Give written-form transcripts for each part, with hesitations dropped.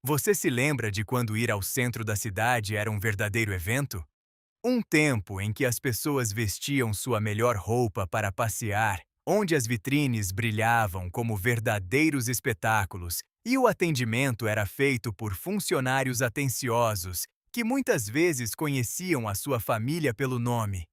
Você se lembra de quando ir ao centro da cidade era um verdadeiro evento? Um tempo em que as pessoas vestiam sua melhor roupa para passear, onde as vitrines brilhavam como verdadeiros espetáculos e o atendimento era feito por funcionários atenciosos que muitas vezes conheciam a sua família pelo nome.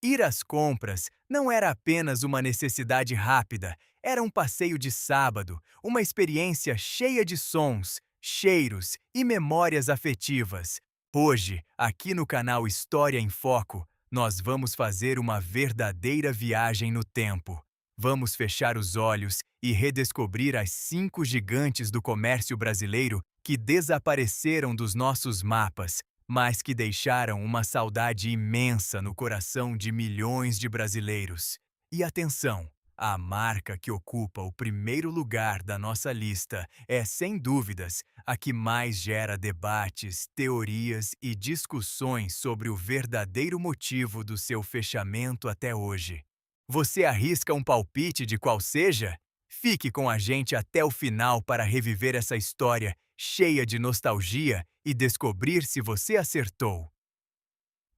Ir às compras não era apenas uma necessidade rápida, era um passeio de sábado, uma experiência cheia de sons, cheiros e memórias afetivas. Hoje, aqui no canal História em Foco, nós vamos fazer uma verdadeira viagem no tempo. Vamos fechar os olhos e redescobrir as 5 gigantes do comércio brasileiro que desapareceram dos nossos mapas, mas que deixaram uma saudade imensa no coração de milhões de brasileiros. E atenção! A marca que ocupa o primeiro lugar da nossa lista é, sem dúvidas, a que mais gera debates, teorias e discussões sobre o verdadeiro motivo do seu fechamento até hoje. Você arrisca um palpite de qual seja? Fique com a gente até o final para reviver essa história cheia de nostalgia e descobrir se você acertou.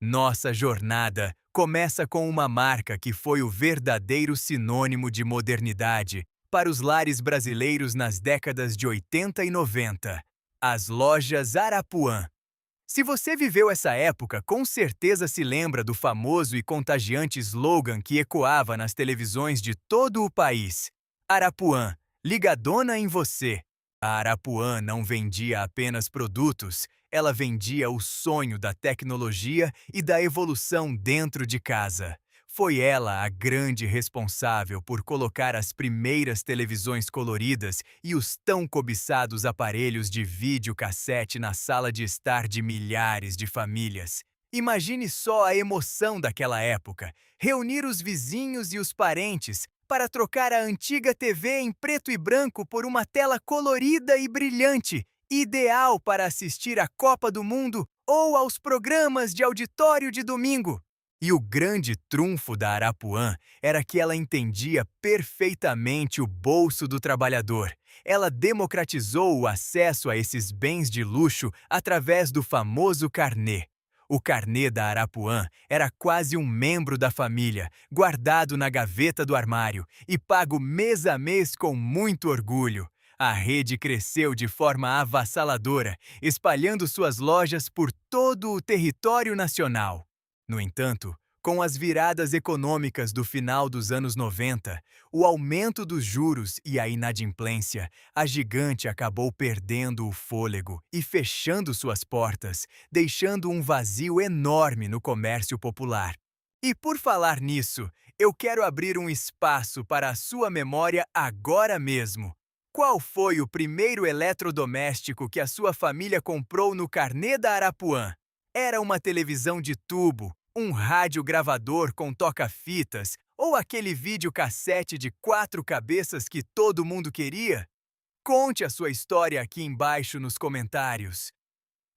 Nossa jornada começa com uma marca que foi o verdadeiro sinônimo de modernidade para os lares brasileiros nas décadas de 80 e 90, as lojas Arapuã. Se você viveu essa época, com certeza se lembra do famoso e contagiante slogan que ecoava nas televisões de todo o país: Arapuã, ligadona em você. A Arapuã não vendia apenas produtos, ela vendia o sonho da tecnologia e da evolução dentro de casa. Foi ela a grande responsável por colocar as primeiras televisões coloridas e os tão cobiçados aparelhos de videocassete na sala de estar de milhares de famílias. Imagine só a emoção daquela época: reunir os vizinhos e os parentes para trocar a antiga TV em preto e branco por uma tela colorida e brilhante, ideal para assistir à Copa do Mundo ou aos programas de auditório de domingo. E o grande trunfo da Arapuã era que ela entendia perfeitamente o bolso do trabalhador. Ela democratizou o acesso a esses bens de luxo através do famoso carnê. O carnê da Arapuã era quase um membro da família, guardado na gaveta do armário e pago mês a mês com muito orgulho. A rede cresceu de forma avassaladora, espalhando suas lojas por todo o território nacional. No entanto, com as viradas econômicas do final dos anos 90, o aumento dos juros e a inadimplência, a gigante acabou perdendo o fôlego e fechando suas portas, deixando um vazio enorme no comércio popular. E por falar nisso, eu quero abrir um espaço para a sua memória agora mesmo. Qual foi o primeiro eletrodoméstico que a sua família comprou no carnê da Arapuã? Era uma televisão de tubo, um rádio gravador com toca-fitas ou aquele videocassete de 4 cabeças que todo mundo queria? Conte a sua história aqui embaixo nos comentários.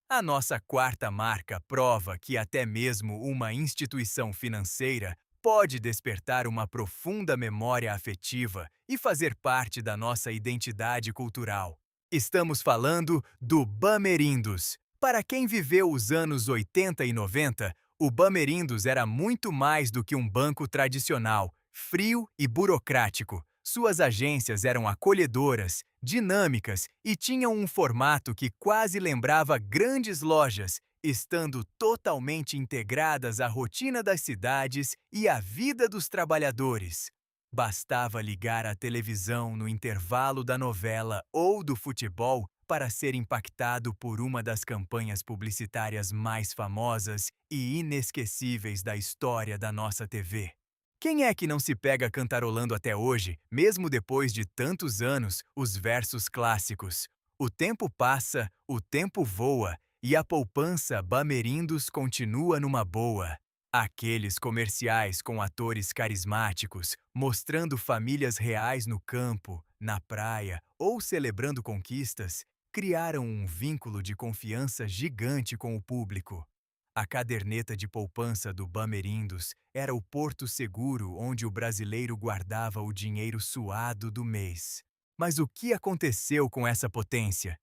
A nossa quarta marca prova que até mesmo uma instituição financeira pode despertar uma profunda memória afetiva e fazer parte da nossa identidade cultural. Estamos falando do Bamerindos. Para quem viveu os anos 80 e 90, o Bamerindos era muito mais do que um banco tradicional, frio e burocrático. Suas agências eram acolhedoras, dinâmicas e tinham um formato que quase lembrava grandes lojas, estando totalmente integradas à rotina das cidades e à vida dos trabalhadores. Bastava ligar a televisão no intervalo da novela ou do futebol para ser impactado por uma das campanhas publicitárias mais famosas e inesquecíveis da história da nossa TV. Quem é que não se pega cantarolando até hoje, mesmo depois de tantos anos, os versos clássicos? O tempo passa, o tempo voa, e a poupança Bamerindos continua numa boa. Aqueles comerciais com atores carismáticos, mostrando famílias reais no campo, na praia ou celebrando conquistas, criaram um vínculo de confiança gigante com o público. A caderneta de poupança do Bamerindos era o porto seguro onde o brasileiro guardava o dinheiro suado do mês. Mas o que aconteceu com essa potência?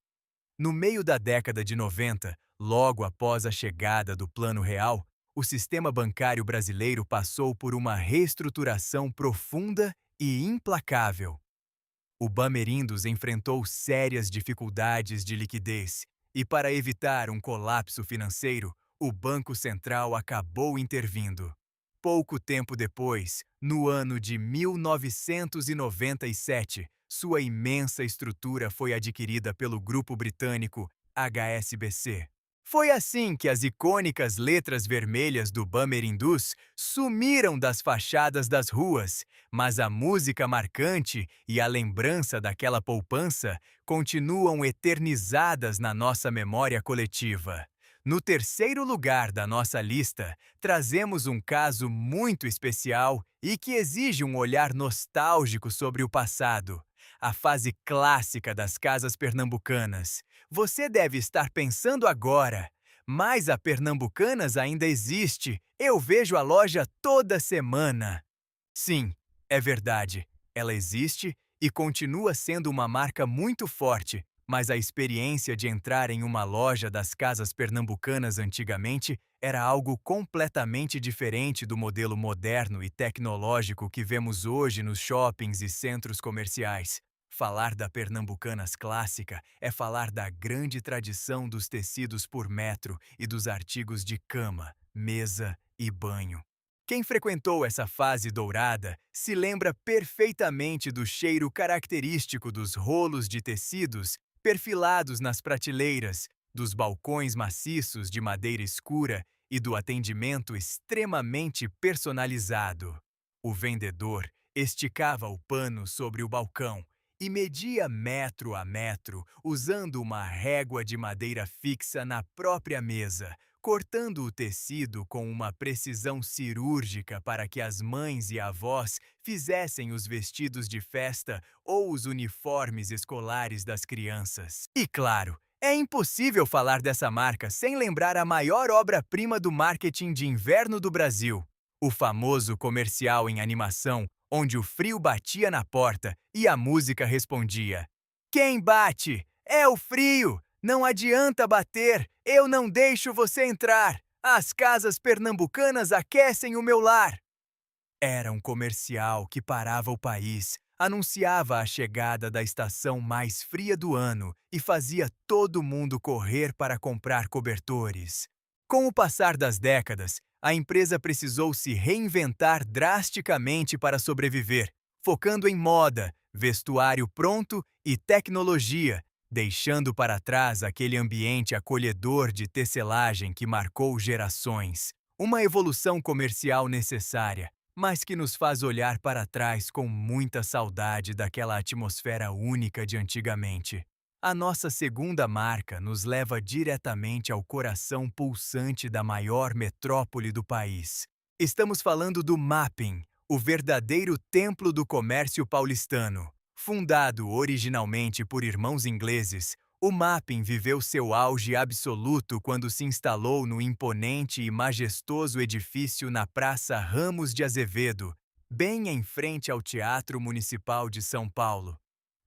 No meio da década de 90, logo após a chegada do Plano Real, o sistema bancário brasileiro passou por uma reestruturação profunda e implacável. O Bamerindos enfrentou sérias dificuldades de liquidez e, para evitar um colapso financeiro, o Banco Central acabou intervindo. Pouco tempo depois, no ano de 1997, sua imensa estrutura foi adquirida pelo grupo britânico HSBC. Foi assim que as icônicas letras vermelhas do Bamerindos sumiram das fachadas das ruas, mas a música marcante e a lembrança daquela poupança continuam eternizadas na nossa memória coletiva. No terceiro lugar da nossa lista, trazemos um caso muito especial e que exige um olhar nostálgico sobre o passado. A fase clássica das casas pernambucanas. Você deve estar pensando agora, mas a Pernambucanas ainda existe. Eu vejo a loja toda semana. Sim, é verdade. Ela existe e continua sendo uma marca muito forte, mas a experiência de entrar em uma loja das casas pernambucanas antigamente era algo completamente diferente do modelo moderno e tecnológico que vemos hoje nos shoppings e centros comerciais. Falar da Pernambucanas clássica é falar da grande tradição dos tecidos por metro e dos artigos de cama, mesa e banho. Quem frequentou essa fase dourada se lembra perfeitamente do cheiro característico dos rolos de tecidos perfilados nas prateleiras, dos balcões maciços de madeira escura e do atendimento extremamente personalizado. O vendedor esticava o pano sobre o balcão e media metro a metro usando uma régua de madeira fixa na própria mesa, cortando o tecido com uma precisão cirúrgica para que as mães e avós fizessem os vestidos de festa ou os uniformes escolares das crianças. E claro, é impossível falar dessa marca sem lembrar a maior obra-prima do marketing de inverno do Brasil, o famoso comercial em animação, onde o frio batia na porta e a música respondia: "Quem bate? É o frio! Não adianta bater, eu não deixo você entrar! As casas pernambucanas aquecem o meu lar!" Era um comercial que parava o país, anunciava a chegada da estação mais fria do ano e fazia todo mundo correr para comprar cobertores. Com o passar das décadas, a empresa precisou se reinventar drasticamente para sobreviver, focando em moda, vestuário pronto e tecnologia, deixando para trás aquele ambiente acolhedor de tecelagem que marcou gerações. Uma evolução comercial necessária, mas que nos faz olhar para trás com muita saudade daquela atmosfera única de antigamente. A nossa segunda marca nos leva diretamente ao coração pulsante da maior metrópole do país. Estamos falando do Mapping, o verdadeiro templo do comércio paulistano. Fundado originalmente por irmãos ingleses, o Mapping viveu seu auge absoluto quando se instalou no imponente e majestoso edifício na Praça Ramos de Azevedo, bem em frente ao Teatro Municipal de São Paulo.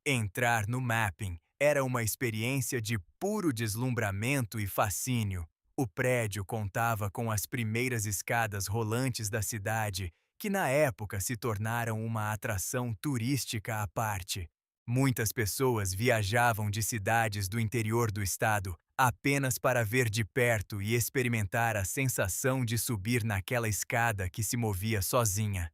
Entrar no Mapping era uma experiência de puro deslumbramento e fascínio. O prédio contava com as primeiras escadas rolantes da cidade, que na época se tornaram uma atração turística à parte. Muitas pessoas viajavam de cidades do interior do estado apenas para ver de perto e experimentar a sensação de subir naquela escada que se movia sozinha.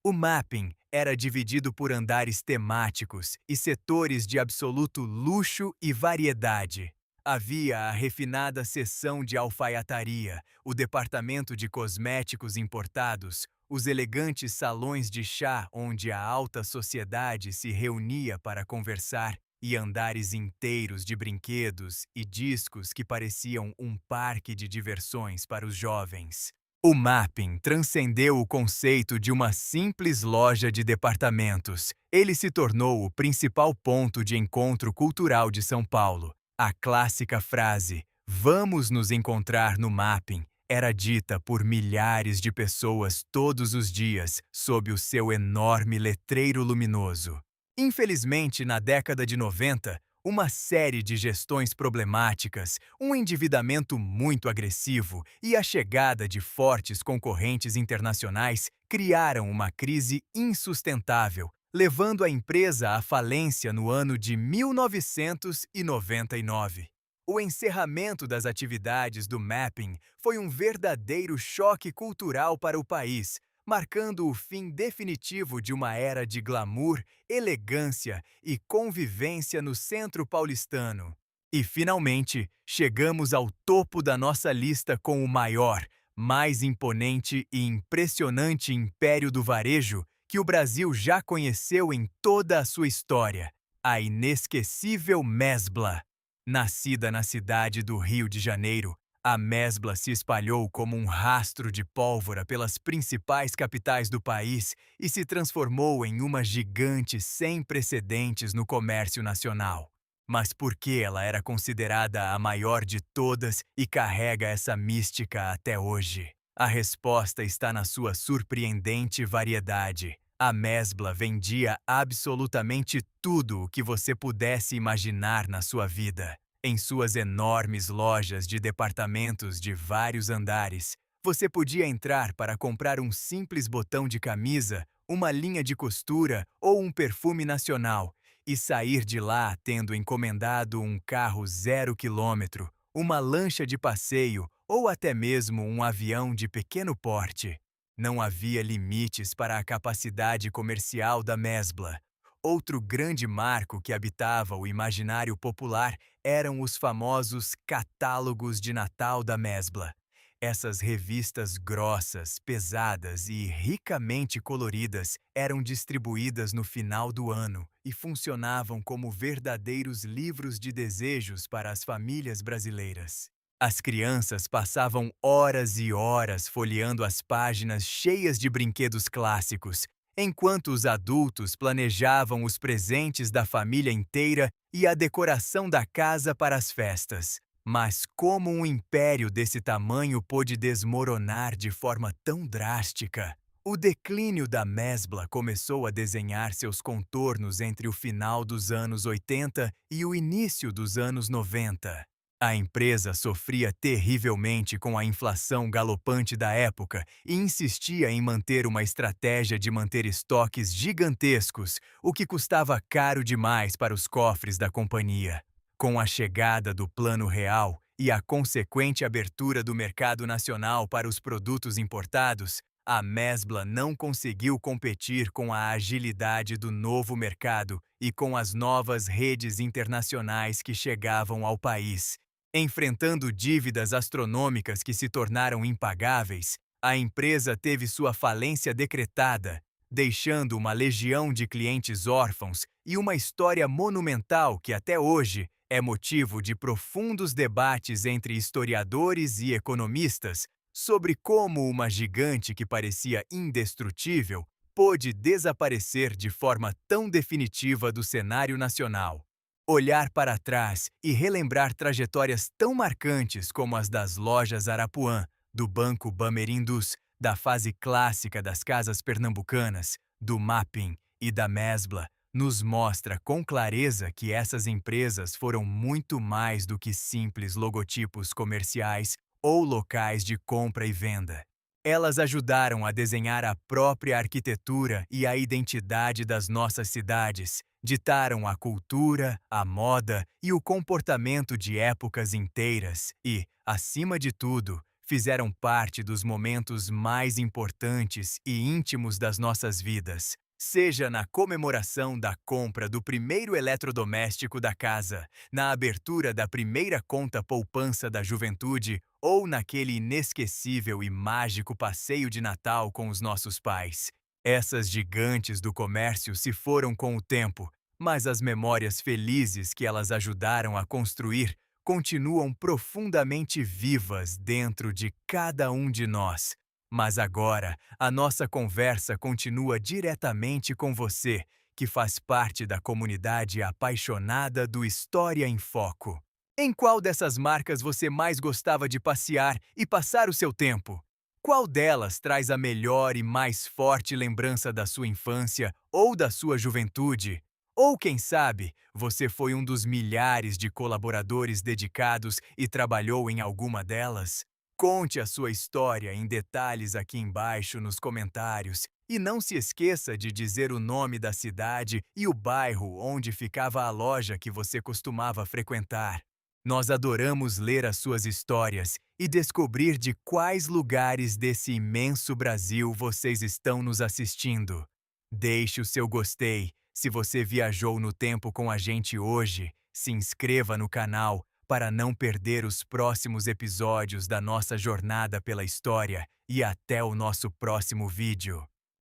O Mapping era dividido por andares temáticos e setores de absoluto luxo e variedade. Havia a refinada seção de alfaiataria, o departamento de cosméticos importados, os elegantes salões de chá onde a alta sociedade se reunia para conversar e andares inteiros de brinquedos e discos que pareciam um parque de diversões para os jovens. O Mapping transcendeu o conceito de uma simples loja de departamentos. Ele se tornou o principal ponto de encontro cultural de São Paulo. A clássica frase, "Vamos nos encontrar no Mapping", era dita por milhares de pessoas todos os dias sob o seu enorme letreiro luminoso. Infelizmente, na década de 90, Uma série de gestões problemáticas, um endividamento muito agressivo e a chegada de fortes concorrentes internacionais criaram uma crise insustentável, levando a empresa à falência no ano de 1999. O encerramento das atividades do Mapping foi um verdadeiro choque cultural para o país, marcando o fim definitivo de uma era de glamour, elegância e convivência no centro paulistano. E, finalmente, chegamos ao topo da nossa lista com o maior, mais imponente e impressionante império do varejo que o Brasil já conheceu em toda a sua história, a inesquecível Mesbla. Nascida na cidade do Rio de Janeiro, a Mesbla se espalhou como um rastro de pólvora pelas principais capitais do país e se transformou em uma gigante sem precedentes no comércio nacional. Mas por que ela era considerada a maior de todas e carrega essa mística até hoje? A resposta está na sua surpreendente variedade. A Mesbla vendia absolutamente tudo o que você pudesse imaginar na sua vida. Em suas enormes lojas de departamentos de vários andares, você podia entrar para comprar um simples botão de camisa, uma linha de costura ou um perfume nacional e sair de lá tendo encomendado um carro 0 quilômetro, uma lancha de passeio ou até mesmo um avião de pequeno porte. Não havia limites para a capacidade comercial da Mesbla. Outro grande marco que habitava o imaginário popular eram os famosos catálogos de Natal da Mesbla. Essas revistas grossas, pesadas e ricamente coloridas eram distribuídas no final do ano e funcionavam como verdadeiros livros de desejos para as famílias brasileiras. As crianças passavam horas e horas folheando as páginas cheias de brinquedos clássicos, enquanto os adultos planejavam os presentes da família inteira e a decoração da casa para as festas. Mas como um império desse tamanho pôde desmoronar de forma tão drástica? O declínio da Mesbla começou a desenhar seus contornos entre o final dos anos 80 e o início dos anos 90. A empresa sofria terrivelmente com a inflação galopante da época e insistia em manter uma estratégia de manter estoques gigantescos, o que custava caro demais para os cofres da companhia. Com a chegada do Plano Real e a consequente abertura do mercado nacional para os produtos importados, a Mesbla não conseguiu competir com a agilidade do novo mercado e com as novas redes internacionais que chegavam ao país. Enfrentando dívidas astronômicas que se tornaram impagáveis, a empresa teve sua falência decretada, deixando uma legião de clientes órfãos e uma história monumental que até hoje é motivo de profundos debates entre historiadores e economistas sobre como uma gigante que parecia indestrutível pôde desaparecer de forma tão definitiva do cenário nacional. Olhar para trás e relembrar trajetórias tão marcantes como as das lojas Arapuã, do Banco Bamerindos, da fase clássica das casas pernambucanas, do Mapping e da Mesbla, nos mostra com clareza que essas empresas foram muito mais do que simples logotipos comerciais ou locais de compra e venda. Elas ajudaram a desenhar a própria arquitetura e a identidade das nossas cidades, ditaram a cultura, a moda e o comportamento de épocas inteiras e, acima de tudo, fizeram parte dos momentos mais importantes e íntimos das nossas vidas, seja na comemoração da compra do primeiro eletrodoméstico da casa, na abertura da primeira conta poupança da juventude ou naquele inesquecível e mágico passeio de Natal com os nossos pais. Essas gigantes do comércio se foram com o tempo, mas as memórias felizes que elas ajudaram a construir continuam profundamente vivas dentro de cada um de nós. Mas agora, a nossa conversa continua diretamente com você, que faz parte da comunidade apaixonada do História em Foco. Em qual dessas marcas você mais gostava de passear e passar o seu tempo? Qual delas traz a melhor e mais forte lembrança da sua infância ou da sua juventude? Ou quem sabe, você foi um dos milhares de colaboradores dedicados e trabalhou em alguma delas? Conte a sua história em detalhes aqui embaixo nos comentários e não se esqueça de dizer o nome da cidade e o bairro onde ficava a loja que você costumava frequentar. Nós adoramos ler as suas histórias e descobrir de quais lugares desse imenso Brasil vocês estão nos assistindo. Deixe o seu gostei. Se você viajou no tempo com a gente hoje, se inscreva no canal para não perder os próximos episódios da nossa jornada pela história e até o nosso próximo vídeo.